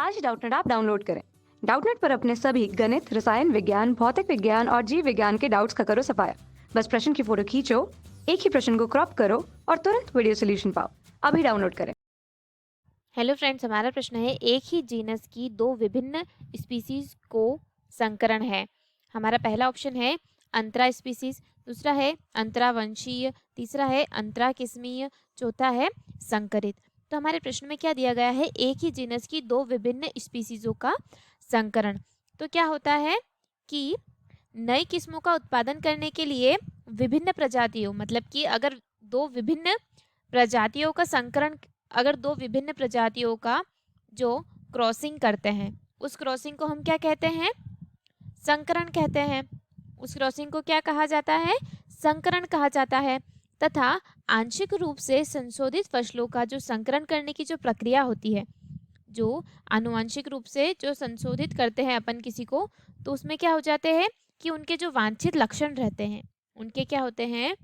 आज ही Doubtnut app download करें। Doubtnut पर अपने सभी गणित, रसायन विज्ञान, भौतिक विज्ञान और जीव विज्ञान के डाउट्स का करो सफाया। बस प्रश्न की फोटो खींचो, एक ही प्रश्न को क्रॉप करो और तुरंत वीडियो सोल्यूशन पाओ। अभी डाउनलोड करें। हेलो फ्रेंड्स, हमारा प्रश्न है एक ही जीनस की दो विभिन्न स्पीसीज को संकरण है। हमारा पहला ऑप्शन है अंतरा स्पीसीज, दूसरा है अंतरावंशीय, तीसरा है अंतराकिस्मीय, चौथा है संकरित। तो हमारे प्रश्न में क्या दिया गया है, एक ही जीनस की दो विभिन्न स्पीसीजों का संकरण। तो क्या होता है कि नई किस्मों का उत्पादन करने के लिए विभिन्न प्रजातियों, मतलब कि अगर दो विभिन्न प्रजातियों का संकरण, अगर दो विभिन्न प्रजातियों का जो क्रॉसिंग करते हैं उस क्रॉसिंग को हम क्या कहते हैं, संकरण कहते हैं। उस क्रॉसिंग को क्या कहा जाता है, संकरण कहा जाता है। तथा आंशिक रूप से संशोधित फसलों का जो संकरण करने की जो प्रक्रिया होती है, जो आनुवांशिक रूप से जो संशोधित करते हैं अपन किसी को, तो उसमें क्या हो जाते हैं कि उनके जो वांछित लक्षण रहते हैं, उनके क्या होते हैं,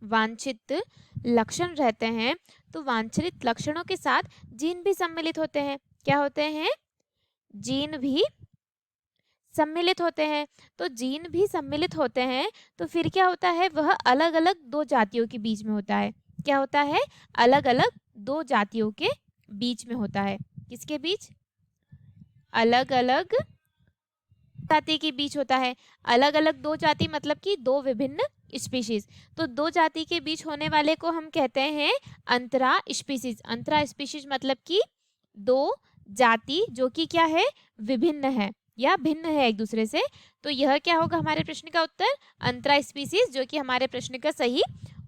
वांछित लक्षण रहते हैं। तो वांछित लक्षणों के साथ जीन भी सम्मिलित होते हैं। क्या होते हैं, जीन भी सम्मिलित होते हैं। तो जीन भी सम्मिलित होते हैं तो फिर क्या होता है, वह अलग अलग दो जातियों के बीच में होता है। क्या होता है, अलग अलग दो जातियों के बीच में होता है। किसके बीच, अलग अलग जाति के बीच होता है। अलग अलग दो जाति मतलब कि दो विभिन्न स्पीशीज। तो दो जाति के बीच होने वाले को हम कहते हैं अंतरा स्पीशीज। अंतरा स्पीशीज मतलब कि दो जाति जो कि क्या है, विभिन्न है या भिन्न है एक दूसरे से। तो यह क्या होगा हमारे प्रश्न का उत्तर, अंतरा स्पीशीज, जो कि हमारे प्रश्न का सही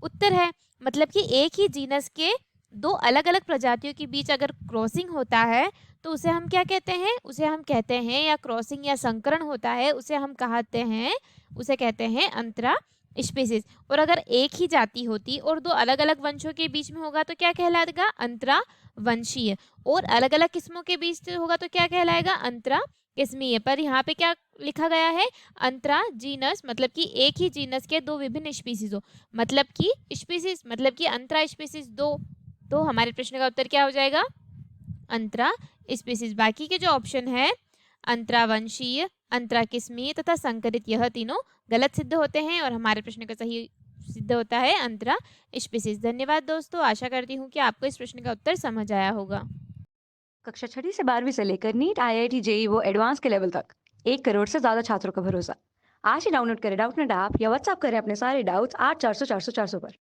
उत्तर है। मतलब कि एक ही जीनस के दो अलग अलग प्रजातियों के बीच अगर क्रॉसिंग होता है तो उसे हम क्या कहते हैं, उसे हम कहते हैं, या क्रॉसिंग या संकरण होता है उसे हम कहते हैं, उसे कहते हैं अंतरा स्पीसीज। और अगर एक ही जाति होती और दो अलग अलग वंशों के बीच में होगा तो क्या कहलाएगा, अंतरा वंशीय। और अलग अलग किस्मों के बीच होगा तो क्या कहलाएगा, अंतरा किस्मीय। पर यहाँ पे क्या लिखा गया है, अंतरा जीनस, मतलब कि एक ही जीनस के दो विभिन्न स्पीसीज हो, मतलब कि स्पीसीज मतलब कि अंतरा स्पीसीज दो। तो हमारे प्रश्न का उत्तर क्या हो जाएगा, अंतरा स्पीसीज। बाकी के जो ऑप्शन है अंतरावंशीय, अंतराकिस्मीय तथा संकरित, यह तीनों गलत सिद्ध होते हैं और हमारे प्रश्न का सही सिद्ध होता है अंतरा स्पीसीज। धन्यवाद दोस्तों, आशा करती हूँ कि आपको इस प्रश्न का उत्तर समझ आया होगा। कक्षा 6 से 12वीं से लेकर नीट, IIT, JEE वो एडवांस के लेवल तक 1 करोड़ से ज्यादा छात्रों का भरोसा। आज ही डाउनलोड करें डाउटनेट ऐप या व्हाट्सएप करें अपने सारे डाउट्स 8400 400 400 पर।